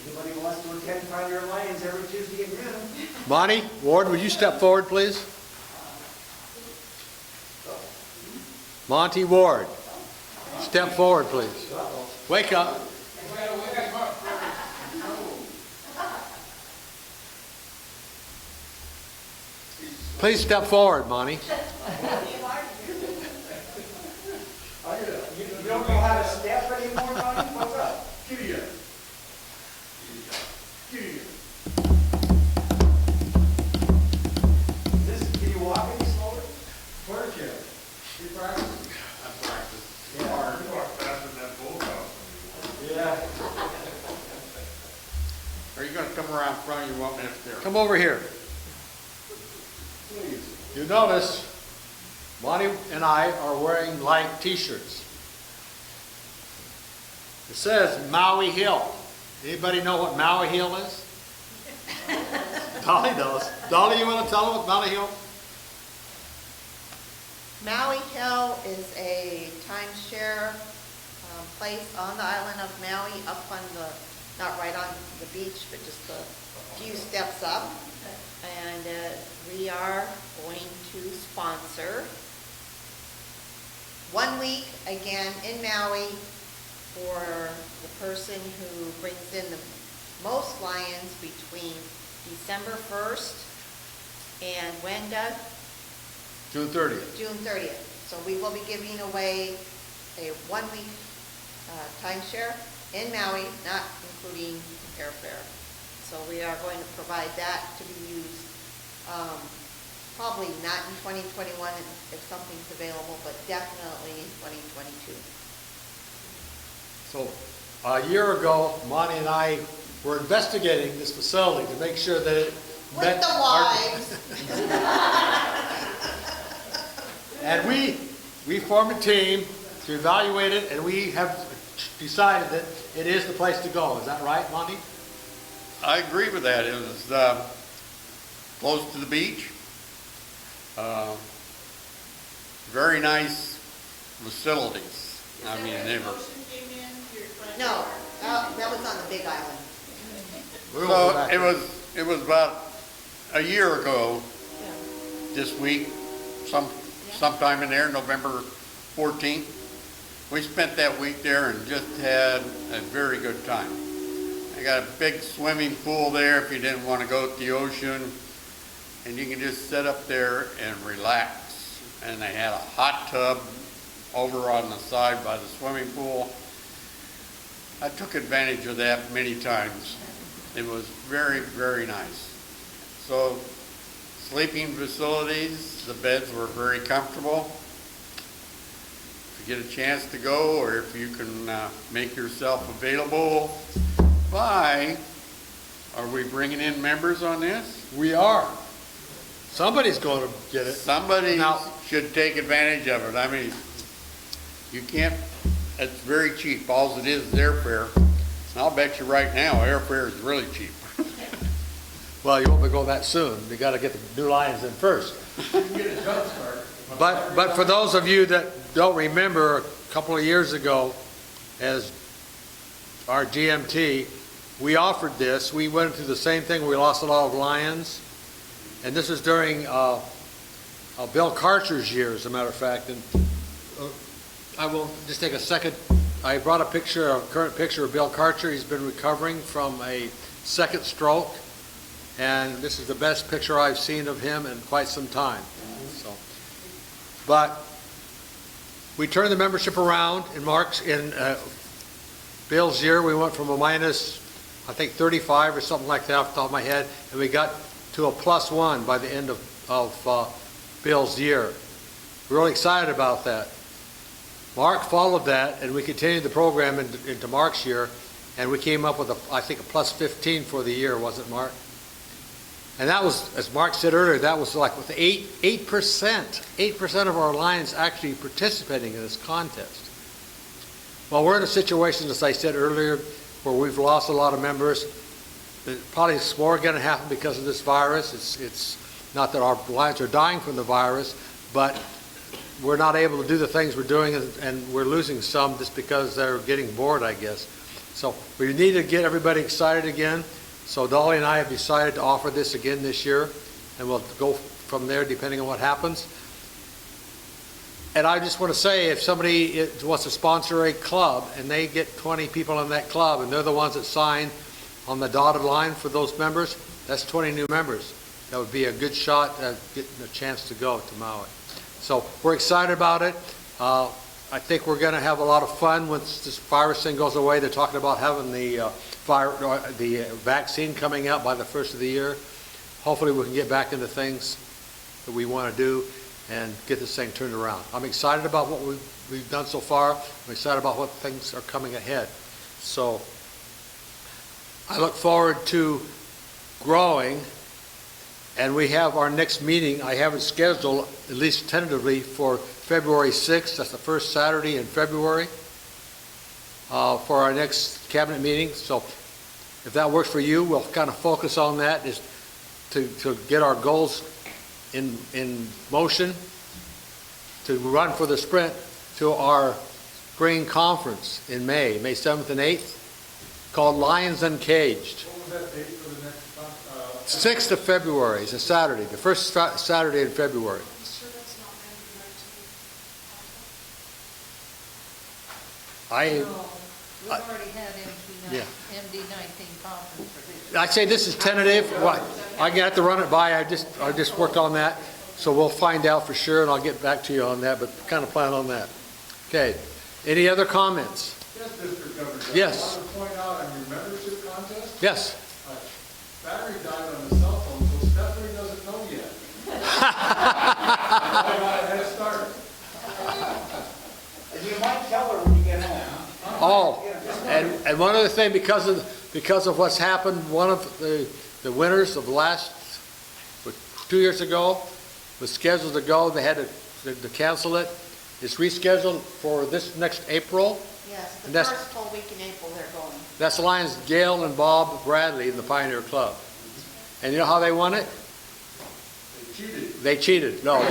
Anybody who wants to attend Pioneer Lions every Tuesday in June? Monty, Ward, would you step forward, please? Monty Ward, step forward, please. Wake up. Please step forward, Monty. You don't know how to step anymore, Ronnie? What's up? Giddy up. Giddy up. Can you walk any slower? Where's you? You practice? I practice. Yeah. Hard. You walk faster than that bullhouse. Yeah. Are you gonna come around front, or you want me up there? Come over here. Please. You notice Monty and I are wearing like t-shirts. It says Maui Hill. Anybody know what Maui Hill is? Dolly knows. Dolly, you want to tell them what Maui Hill? Maui Hill is a timeshare place on the island of Maui, up on the, not right on the beach, but just a few steps up. And we are going to sponsor 1 week, again, in Maui for the person who brings in the most lions between December 1st and when, Doug? June 30th. June 30th. So we will be giving away a 1 week timeshare in Maui, not including airfare. So we are going to provide that to be used, probably not in 2021 if something's available, but definitely in 2022. So a year ago, Monty and I were investigating this facility to make sure that it With met the our- wives. And we formed a team to evaluate it, and we have decided that it is the place to go. Is that right, Monty? I agree with that. It was close to the beach. Very nice facilities. I mean, they were, Ocean came in, your front No, door. that was on the Big Island. so it was about a year ago this week, sometime in there, November 14th. We spent that week there and just had a very good time. They got a big swimming pool there if you didn't want to go to the ocean, and you can just sit up there and relax. And they had a hot tub over on the side by the swimming pool. I took advantage of that many times. It was very, very nice. So, sleeping facilities, the beds were very comfortable. If you get a chance to go, or if you can make yourself available, are we bringing in members on this? We are. Somebody's going to get it. Somebody Now- should take advantage of it. I mean, you can't, it's very cheap. All it is airfare. And I'll bet you right now, airfare is really cheap. Well, you won't be going that soon. You got to get the new lines in first. You can get a jump start. But for those of you that don't remember, a couple of years ago, as our GMT, we offered this. We went through the same thing. We lost a lot of lions. And this is during Bill Karcher's year, as a matter of fact. And I will just take a second. I brought a current picture of Bill Karcher. He's been recovering from a second stroke. And this is the best picture I've seen of him in quite some time. So, but we turned the membership around in Bill's year. We went from a minus, I think, 35 or something like that off the top of my head, and we got to a +1 by the end of Bill's year. We're really excited about that. Mark followed that, and we continued the program into Mark's year, and we came up with, I think, a +15 for the year, wasn't it, Mark? And that was, as Mark said earlier, that was like with 8% of our Lions actually participating in this contest. Well, we're in a situation, as I said earlier, where we've lost a lot of members. Probably more going to happen because of this virus. It's not that our Lions are dying from the virus, but we're not able to do the things we're doing, and we're losing some just because they're getting bored, I guess. So we need to get everybody excited again. So Dolly and I have decided to offer this again this year, and we'll go from there depending on what happens. And I just want to say, if somebody wants to sponsor a club and they get 20 people in that club and they're the ones that sign on the dotted line for those members, that's 20 new members. That would be a good shot at getting a chance to go to Maui. So we're excited about it. I think we're going to have a lot of fun once this virus thing goes away. They're talking about having the vaccine coming out by the first of the year. Hopefully we can get back into things that we want to do and get this thing turned around. I'm excited about what we've done so far. I'm excited about what things are coming ahead. So I look forward to growing, and we have our next meeting. I have it scheduled, at least tentatively, for February 6th. That's the first Saturday in February for our next cabinet meeting. So if that works for you, we'll kind of focus on that, is to get our goals in motion, to run for the sprint to our spring conference in May 7th and 8th, called Lions Uncaged. What was that date for the next month? 6th of February is a Saturday, the first Saturday in February. No, we've already had Yeah. MD-19 conference for this. I'd say this is tentative. Right. I have to run it by. I just worked on that, so we'll find out for sure, and I'll get back to you on that, but kind of plan on that. Okay. Any other comments? Yes, Mr. Governor. Yes. I want to point out on your membership contest, Yes. battery died on the cell phone, so Stephanie doesn't know yet. I got a head start. You might tell her when you get home. Oh, and one other thing, because of what's happened, one of the winners of the last 2 years ago was scheduled to go. They had to cancel it. It's rescheduled for this next April. Yes, And the that's- first full week in April they're going. That's the Lions, Gail and Bob Bradley in the Pioneer Club. And you know how they won it? They cheated. They cheated. No.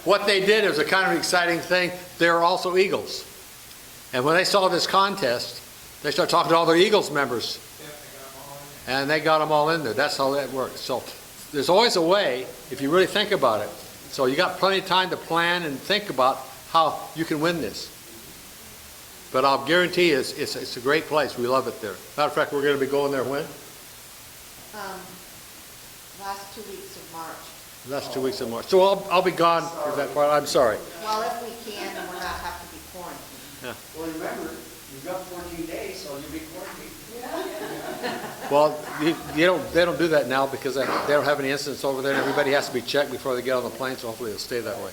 what they did is a kind of exciting thing. They're also Eagles. And when they saw this contest, they started talking to all their Eagles members. And they got them all in there. That's how that works. So there's always a way if you really think about it. So you got plenty of time to plan and think about how you can win this. But I'll guarantee you it's a great place. We love it there. Matter of fact, we're going to be going there when? Last 2 weeks of March. Last 2 weeks of March. So I'll be gone for that part. I'm sorry. Well, if we can, and we're not have to be quarantined. Well, remember, you've got 14 days, so you'll be quarantined. Well, they don't do that now because they don't have any incidents over there, and everybody has to be checked before they get on the plane, so hopefully it'll stay that way.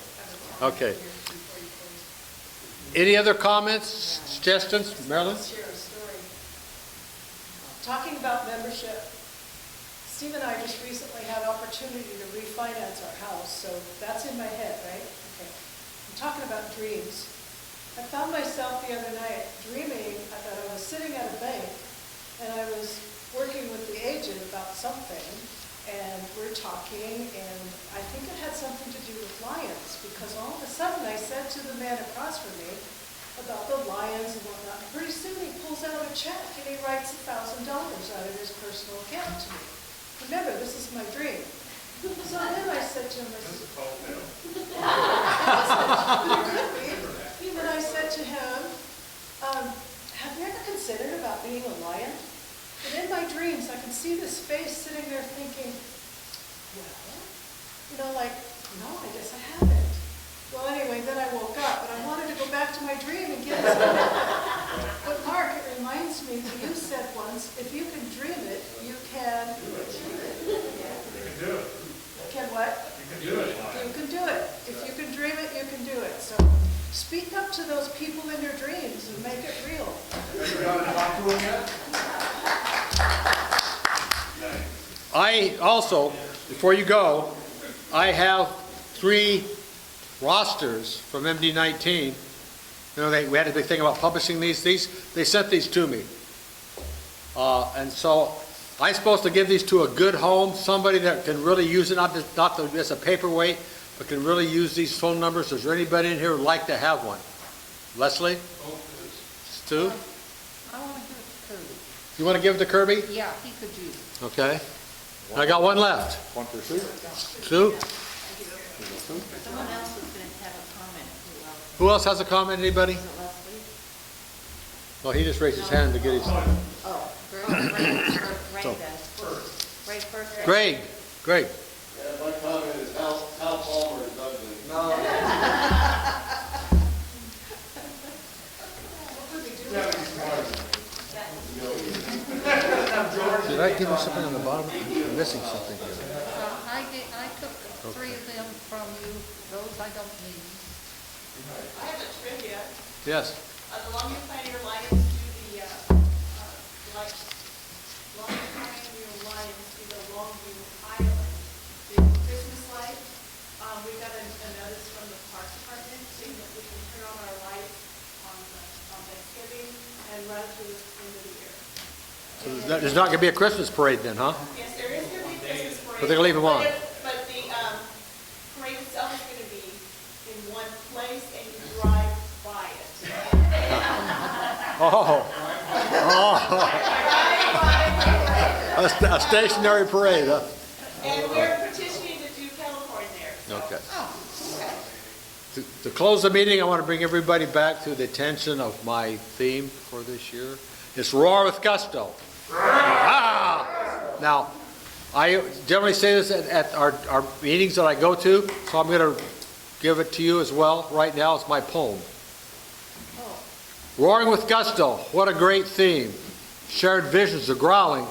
Okay. Any other comments, suggestions? Marilyn? Share a story. Talking about membership, Steve and I just recently had opportunity to refinance our house, so that's in my head, right? Okay. I'm talking about dreams. I found myself the other night dreaming that I was sitting at a bank and I was working with the agent about something, and we're talking, and I think it had something to do with lions, because all of a sudden I said to the man across from me about the lions and whatnot. Pretty soon he pulls out a check and he writes $1,000 out of his personal account to me. Remember, this is my dream. So then I said to him, I said, and then I said to him, have you ever considered about being a lion? And in my dreams, I can see this face sitting there thinking, well, like, no, I guess I haven't. Well, anyway, then I woke up, and I wanted to go back to my dream and get his number. But Mark, it reminds me that you said once, if you can dream it, you can... You can do it. Can what? You can do it. You can do it. If you can dream it, you can do it. So speak up to those people in your dreams and make it real. Have you gone and talked to him yet? I also, before you go, I have 3 rosters from MD-19. You know, we had a big thing about publishing these. They sent these to me. And so I'm supposed to give these to a good home, somebody that can really use it, not as a paperweight, but can really use these phone numbers. Is there anybody in here who would like to have one? Leslie? Stu? I want to give it to Kirby. You want to give it to Kirby? Yeah, he could use it. Okay. And I got one left. One for Sue. Sue? Someone else was going to have a comment. Who else has a comment? Anybody? Was it Leslie? Well, he just raised his hand to get his... Oh, Ray does. Ray first. Greg. Yeah, my comment is Hal Palmer is ugly. Did I give him something on the bottom? I'm missing something here. I took 3 of them from you. Those I don't need. I have a trivia. Yes. The Longview Pioneer Lions do Longview Pioneer Lions do the Longview Island, the Christmas light. We got a notice from the Parks Department saying that we can turn on our lights on Thanksgiving and run through the end of the year. So there's not going to be a Christmas parade then, huh? Yes, there is going to be Christmas parade. But they're going to leave them on. But the parade itself is going to be in one place and you drive by it. Oh. A stationary parade, huh? And we're petitioning to do California there. So. Okay. Oh, okay. To close the meeting, I want to bring everybody back to the attention of my theme for this year. It's Roar with Gusto. Ah! Now, I generally say this at our meetings that I go to, so I'm going to give it to you as well. Right now, it's my poem. Roaring with gusto, what a great theme. Shared visions of growling,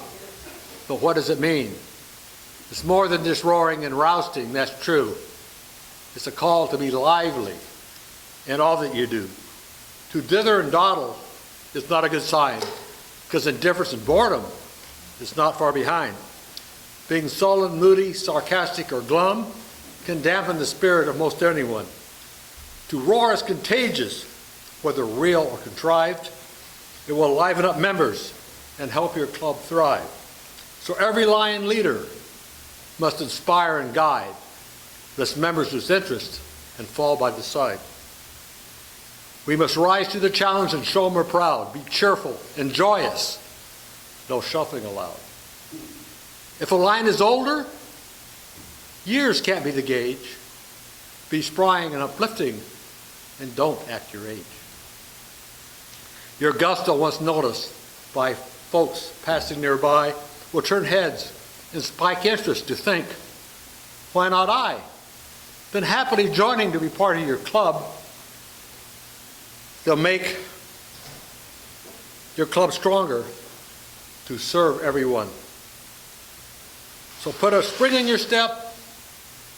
but what does it mean? It's more than just roaring and rousting, that's true. It's a call to be lively in all that you do. To dither and dawdle is not a good sign, because indifference and boredom is not far behind. Being sullen, moody, sarcastic, or glum can dampen the spirit of most anyone. To roar is contagious, whether real or contrived. It will liven up members and help your club thrive. So every lion leader must inspire and guide, lest members lose interest and fall by the side. We must rise to the challenge and show them we're proud. Be cheerful and joyous. No shuffling allowed. If a line is older, years can't be the gauge. Be sprying and uplifting, and don't act your age. Your gusto, once noticed by folks passing nearby, will turn heads and spike interest to think, why not I? Then happily joining to be part of your club, they'll make your club stronger to serve everyone. So put a spring in your step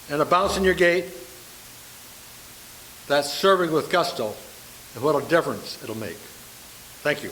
and a bounce in your gait. That's serving with gusto, and what a difference it'll make. Thank you.